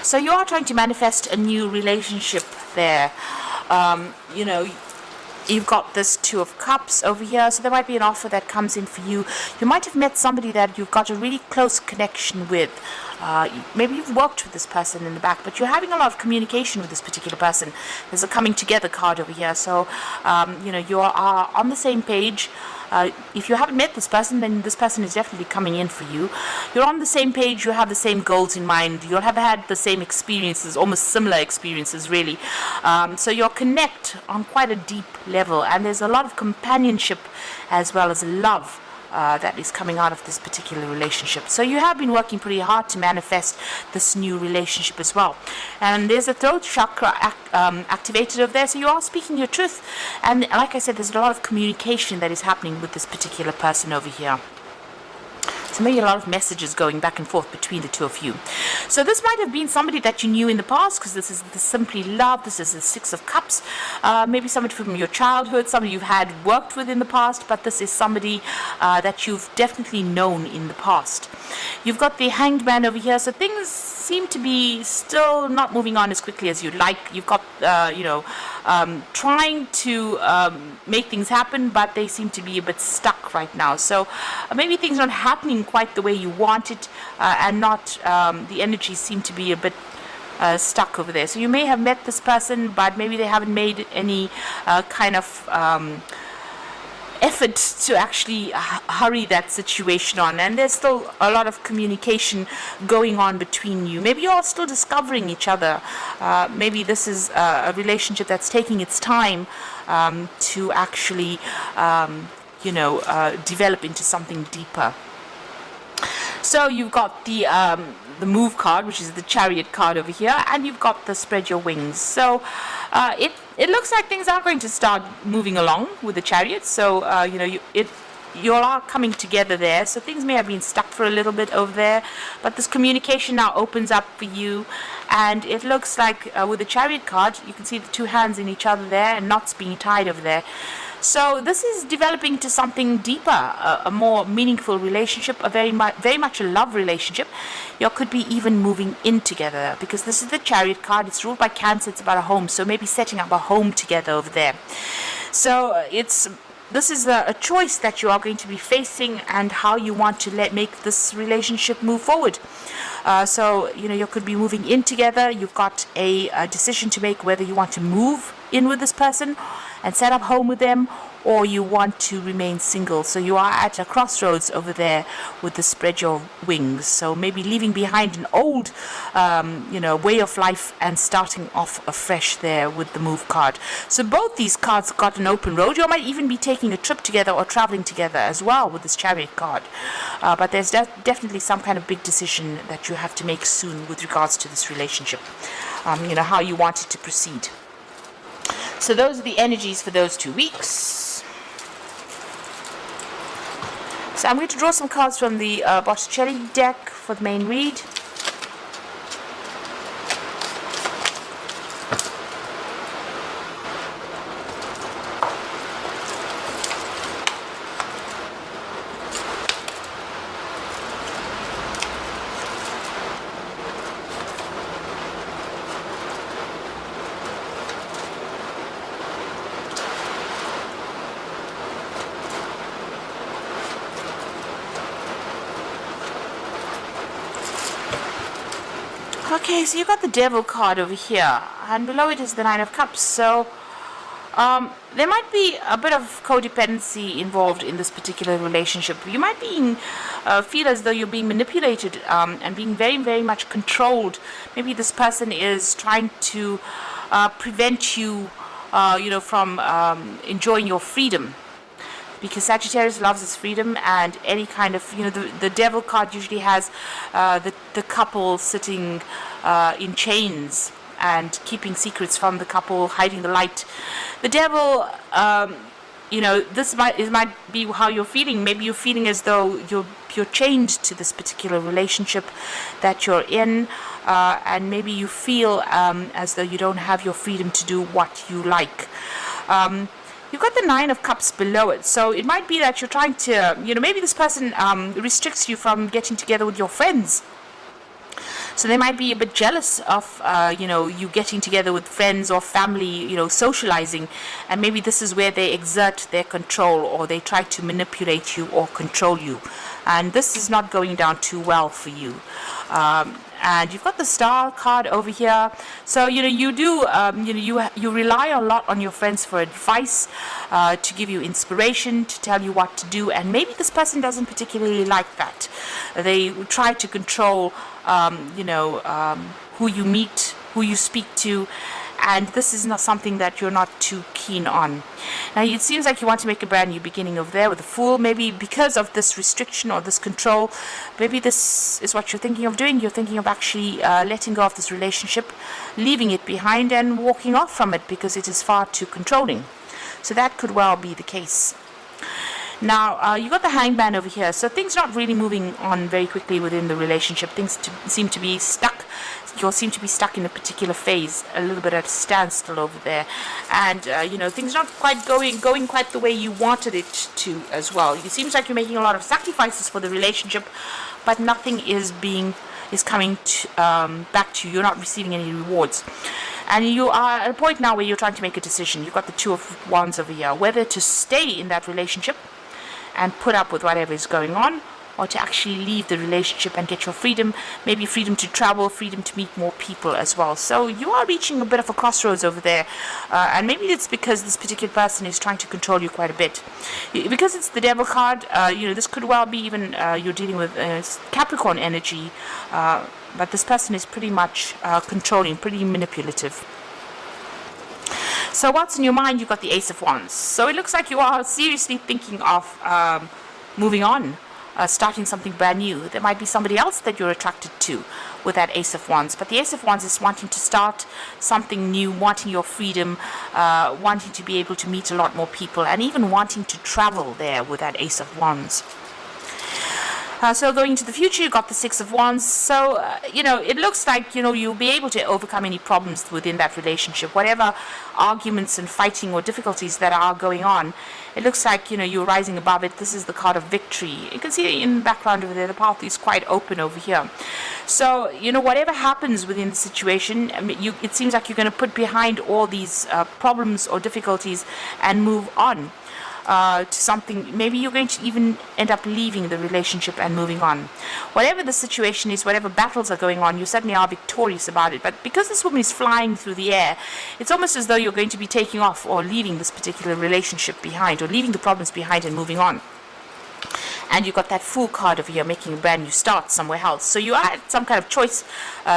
So you are trying to manifest a new relationship there. You know, you've got this Two of Cups over here, so there might be an offer that comes in for you. You might have met somebody that you've got a really close connection with. Maybe you've worked with this person in the back, but you're having a lot of communication with this particular person. There's a coming together card over here, so you know, you are on the same page. If you haven't met this person, then this person is definitely coming in for you. You're on the same page, you have the same goals in mind, you'll have had the same experiences, almost similar experiences really. So you'll connect on quite a deep level, and there's a lot of companionship as well as love that is coming out of this particular relationship. So you have been working pretty hard to manifest this new relationship as well. And there's a throat chakra activated over there, so you are speaking your truth. And like I said, there's a lot of communication that is happening with this particular person over here. So maybe a lot of messages going back and forth between the two of you. So this might have been somebody that you knew in the past, because this is the Simply Love, this is the Six of Cups. Maybe somebody from your childhood, somebody you've had worked with in the past, but this is somebody that you've definitely known in the past. You've got the Hanged Man over here, so things seem to be still not moving on as quickly as you'd like. You've got, you know, trying to make things happen, but they seem to be a bit stuck right now. So maybe things aren't happening quite the way you want it, and not the energies seem to be a bit stuck over there. So you may have met this person, but maybe they haven't made any kind of effort to actually hurry that situation on, and there's still a lot of communication going on between you. Maybe you're still discovering each other. Maybe this is a relationship that's taking its time to actually you know, develop into something deeper. So you've got the Move card, which is the Chariot card over here, and you've got the Spread Your Wings. So it looks like things are going to start moving along with the Chariot. So you know, you all are coming together there. So things may have been stuck for a little bit over there, but this communication now opens up for you, and it looks like with the Chariot card, you can see the two hands in each other there and knots being tied over there. So this is developing to something deeper, a more meaningful relationship, a very much a love relationship. You could be even moving in together, because this is the Chariot card. It's ruled by Cancer. It's about a home, so maybe setting up a home together over there. So this is a choice that you are going to be facing, and how you want to make this relationship move forward. So you know, you could be moving in together. You've got a decision to make whether you want to move in with this person and set up home with them, or you want to remain single. So you are at a crossroads over there with the Spread Your Wings. So maybe leaving behind an old you know, way of life and starting off afresh there with the Move card. So both these cards got an open road. You might even be taking a trip together or traveling together as well with this Chariot card. But there's definitely some kind of big decision that you have to make soon with regards to this relationship. You know, how you want it to proceed. So those are the energies for those 2 weeks. So I'm going to draw some cards from the Botticelli deck for the main read. Okay, so you got the Devil card over here, and below it is the Nine of Cups. So there might be a bit of codependency involved in this particular relationship. You might feel as though you're being manipulated and being very much controlled. Maybe this person is trying to prevent you, you know, from enjoying your freedom. Because Sagittarius loves his freedom, and any kind of, you know, the Devil card usually has the couple sitting in chains and keeping secrets from the couple, hiding the light. The Devil, you know, this might be how you're feeling. Maybe you're feeling as though you're chained to this particular relationship that you're in, and maybe you feel as though you don't have your freedom to do what you like. You've got the Nine of Cups below it, so it might be that you're trying to, you know, maybe this person restricts you from getting together with your friends. So they might be a bit jealous of, you getting together with friends or family, socializing. And maybe this is where they exert their control, or they try to manipulate you or control you. And this is not going down too well for you. And you've got the star card over here. So you do you rely a lot on your friends for advice, to give you inspiration, to tell you what to do. And maybe this person doesn't particularly like that. They try to control who you meet, who you speak to, and this is not something that you're not too keen on. Now it seems like you want to make a brand new beginning over there with the Fool. Maybe because of this restriction or this control, maybe this is what you're thinking of doing. You're thinking of actually letting go of this relationship, leaving it behind and walking off from it because it is far too controlling. So that could well be the case. Now, you got the Hangman over here, so things not really moving on very quickly within the relationship. Things seem to be stuck. You'll seem to be stuck in a particular phase, a little bit at a standstill over there. And, things not quite going quite the way you wanted it to as well. It seems like you're making a lot of sacrifices for the relationship, but nothing is coming back to you. You're not receiving any rewards. And you are at a point now where you're trying to make a decision. You've got the Two of Wands over here, whether to stay in that relationship and put up with whatever is going on, or to actually leave the relationship and get your freedom, maybe freedom to travel, freedom to meet more people as well. So you are reaching a bit of a crossroads over there, and maybe it's because this particular person is trying to control you quite a bit. Because it's the Devil card, this could well be even you're dealing with Capricorn energy, but this person is pretty much controlling, pretty manipulative. So what's in your mind? You've got the Ace of Wands. So it looks like you are seriously thinking of moving on, starting something brand new. There might be somebody else that you're attracted to with that Ace of Wands. But the Ace of Wands is wanting to start something new, wanting your freedom, wanting to be able to meet a lot more people, and even wanting to travel there with that Ace of Wands. So going into the future, you got the Six of Wands. So, it looks like, you'll be able to overcome any problems within that relationship. Whatever arguments and fighting or difficulties that are going on, it looks like, you're rising above it. This is the card of victory. You can see in the background over there, the path is quite open over here. So, whatever happens within the situation, it seems like you're going to put behind all these problems or difficulties and move on. To something, maybe you're going to even end up leaving the relationship and moving on. Whatever the situation is, whatever battles are going on, you certainly are victorious about it. But because this woman is flying through the air, it's almost as though you're going to be taking off or leaving this particular relationship behind, or leaving the problems behind and moving on. And you've got that Fool card over here, making a brand new start somewhere else. So you are at some kind of choice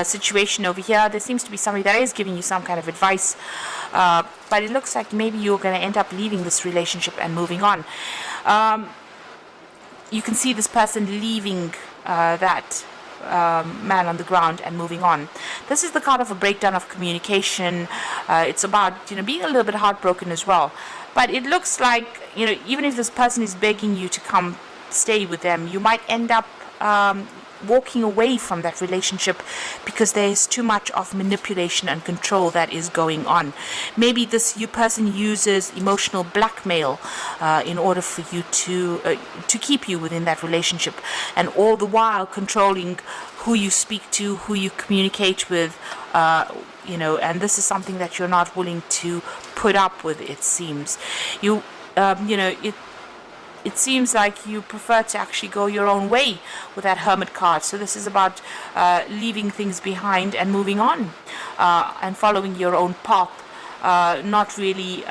situation over here. There seems to be somebody that is giving you some kind of advice. But it looks like maybe you're going to end up leaving this relationship and moving on. You can see this person leaving that man on the ground and moving on. This is the card of a breakdown of communication. It's about being a little bit heartbroken as well. But it looks like even if this person is begging you to come stay with them, you might end up walking away from that relationship because there is too much of manipulation and control that is going on. Maybe this person uses emotional blackmail in order for you to keep you within that relationship, and all the while controlling who you speak to, who you communicate with, and this is something that you're not willing to put up with. It seems it seems like you prefer to actually go your own way with that Hermit card. So this is about leaving things behind and moving on, and following your own path, not really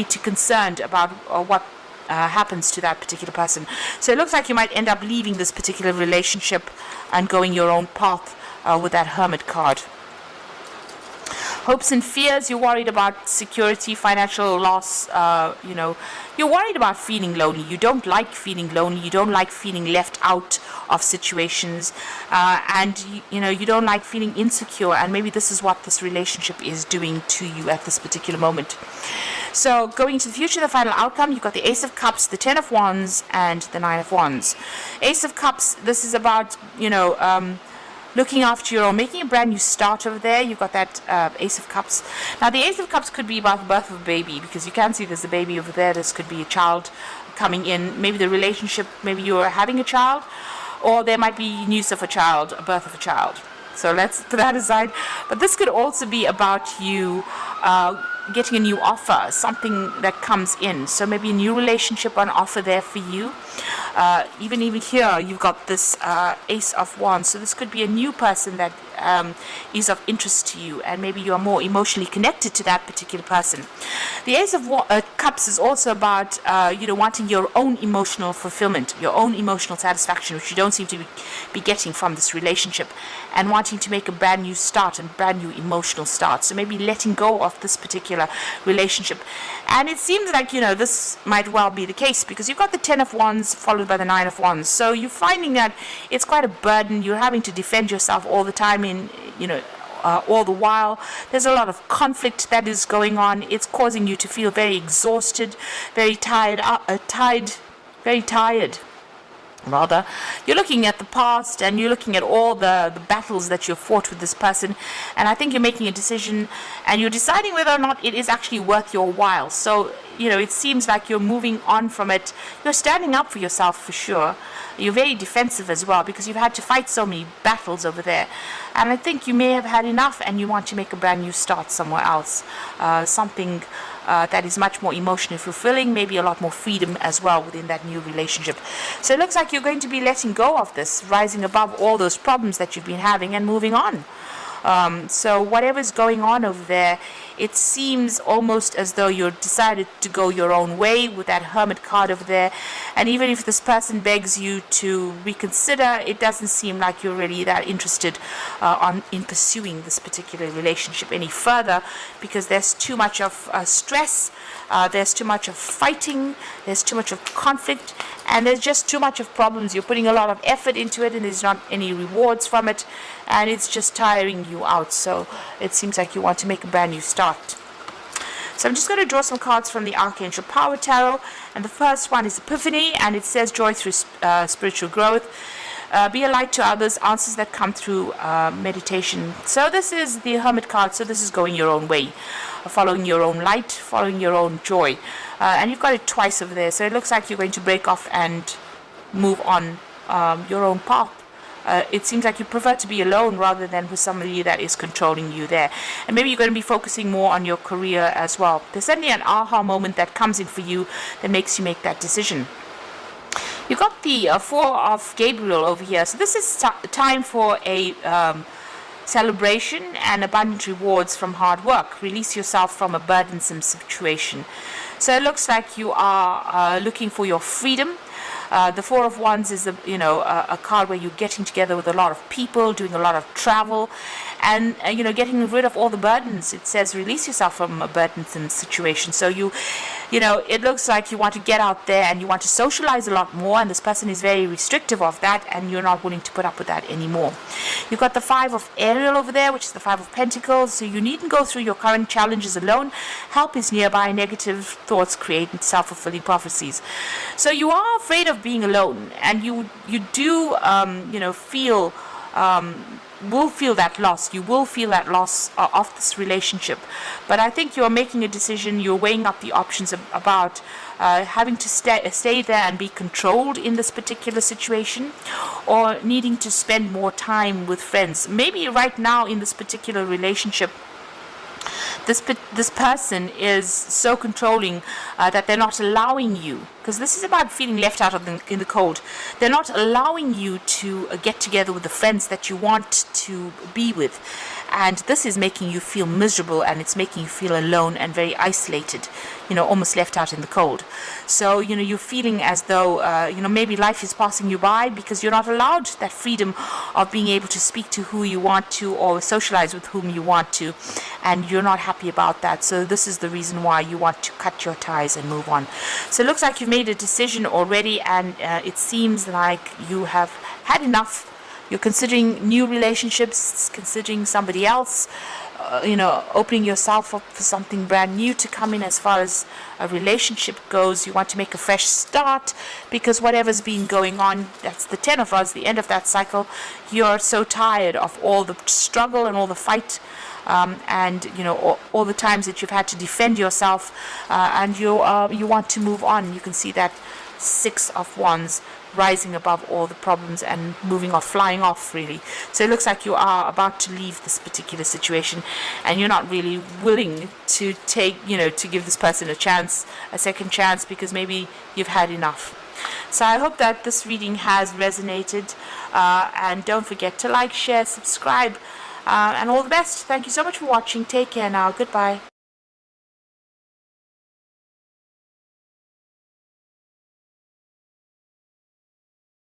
too concerned about what happens to that particular person. So it looks like you might end up leaving this particular relationship and going your own path with that Hermit card. Hopes and fears, you're worried about security, financial loss, you're worried about feeling lonely. You don't like feeling lonely. You don't like feeling left out of situations, and you don't like feeling insecure, and maybe this is what this relationship is doing to you at this particular moment. So going to the future, the final outcome, you've got the Ace of Cups, the Ten of Wands, and the Nine of Wands. Ace of Cups, this is about, looking after your own, making a brand new start over there. You've got that Ace of Cups. Now, the Ace of Cups could be about the birth of a baby, because you can see there's a baby over there. This could be a child coming in. Maybe the relationship, maybe you're having a child, or there might be news of a child, a birth of a child. So let's put that aside. But this could also be about you getting a new offer, something that comes in. So maybe a new relationship on offer there for you. Even here, you've got this Ace of Wands. So this could be a new person that is of interest to you, and maybe you are more emotionally connected to that particular person. The Ace of Cups is also about wanting your own emotional fulfillment, your own emotional satisfaction, which you don't seem to be getting from this relationship, and wanting to make a brand new start and brand new emotional start. So maybe letting go of this particular relationship. And it seems like this might well be the case, because you've got the 10 of Wands followed by the 9 of Wands. So you're finding that it's quite a burden. You're having to defend yourself all the time all the while. There's a lot of conflict that is going on. It's causing you to feel very exhausted, very very tired. Rather, you're looking at the past and you're looking at all the battles that you've fought with this person, and I think you're making a decision and you're deciding whether or not it is actually worth your while. So it seems like you're moving on from it. You're standing up for yourself for sure. You're very defensive as well, because you've had to fight so many battles over there, and I think you may have had enough and you want to make a brand new start somewhere else, something that is much more emotionally fulfilling, maybe a lot more freedom as well within that new relationship. So it looks like you're going to be letting go of this, rising above all those problems that you've been having and moving on. So whatever's going on over there, it seems almost as though you're decided to go your own way with that Hermit card over there. And even if this person begs you to reconsider, it doesn't seem like you're really that interested in pursuing this particular relationship any further, because there's too much of stress, there's too much of fighting, there's too much of conflict, and there's just too much of problems. You're putting a lot of effort into it and there's not any rewards from it, and it's just tiring you out. So it seems like you want to make a brand new start. So I'm just going to draw some cards from the Archangel Power Tarot, and the first one is Epiphany, and it says joy through spiritual growth. Be a light to others, answers that come through meditation. So this is the Hermit card, so this is going your own way, following your own light, following your own joy. And you've got it twice over there, so it looks like you're going to break off and move on your own path. It seems like you prefer to be alone rather than with somebody that is controlling you there. And maybe you're going to be focusing more on your career as well. There's certainly an aha moment that comes in for you that makes you make that decision. You've got the Four of Gabriel over here. So this is time for a celebration and abundant rewards from hard work. Release yourself from a burdensome situation. So it looks like you are looking for your freedom. The Four of Wands is a card where you're getting together with a lot of people, doing a lot of travel, and getting rid of all the burdens. It says release yourself from a burdensome situation. So it looks like you want to get out there and you want to socialize a lot more, and this person is very restrictive of that, and you're not willing to put up with that anymore. You've got the Five of Ariel over there, which is the Five of Pentacles. So you needn't go through your current challenges alone. Help is nearby. Negative thoughts create self-fulfilling prophecies. So you are afraid of being alone, and you do will feel that loss. You will feel that loss of this relationship, but I think you're making a decision. You're weighing up the options about having to stay there and be controlled in this particular situation, or needing to spend more time with friends. Maybe right now in this particular relationship, this person is so controlling that they're not allowing you, because this is about feeling left out in the cold. They're not allowing you to get together with the friends that you want to be with, and this is making you feel miserable, and it's making you feel alone and very isolated, almost left out in the cold. So you're feeling as though maybe life is passing you by, because you're not allowed that freedom of being able to speak to who you want to or socialize with whom you want to, and you're not happy about that. So this is the reason why you want to cut your ties and move on. So it looks like you've made a decision already, and it seems like you have had enough. You're considering new relationships, considering somebody else, opening yourself up for something brand new to come in as far as a relationship goes. You want to make a fresh start, because whatever's been going on, that's the 10 of Rods, the end of that cycle. You're so tired of all the struggle and all the fight, and all the times that you've had to defend yourself, and you want to move on. You can see that Six of Wands rising above all the problems and moving off, flying off, really. So it looks like you are about to leave this particular situation, and you're not really willing to take, to give this person a second chance, because maybe you've had enough. So I hope that this reading has resonated, and don't forget to like, share, subscribe, and all the best. Thank you so much for watching. Take care now. Goodbye.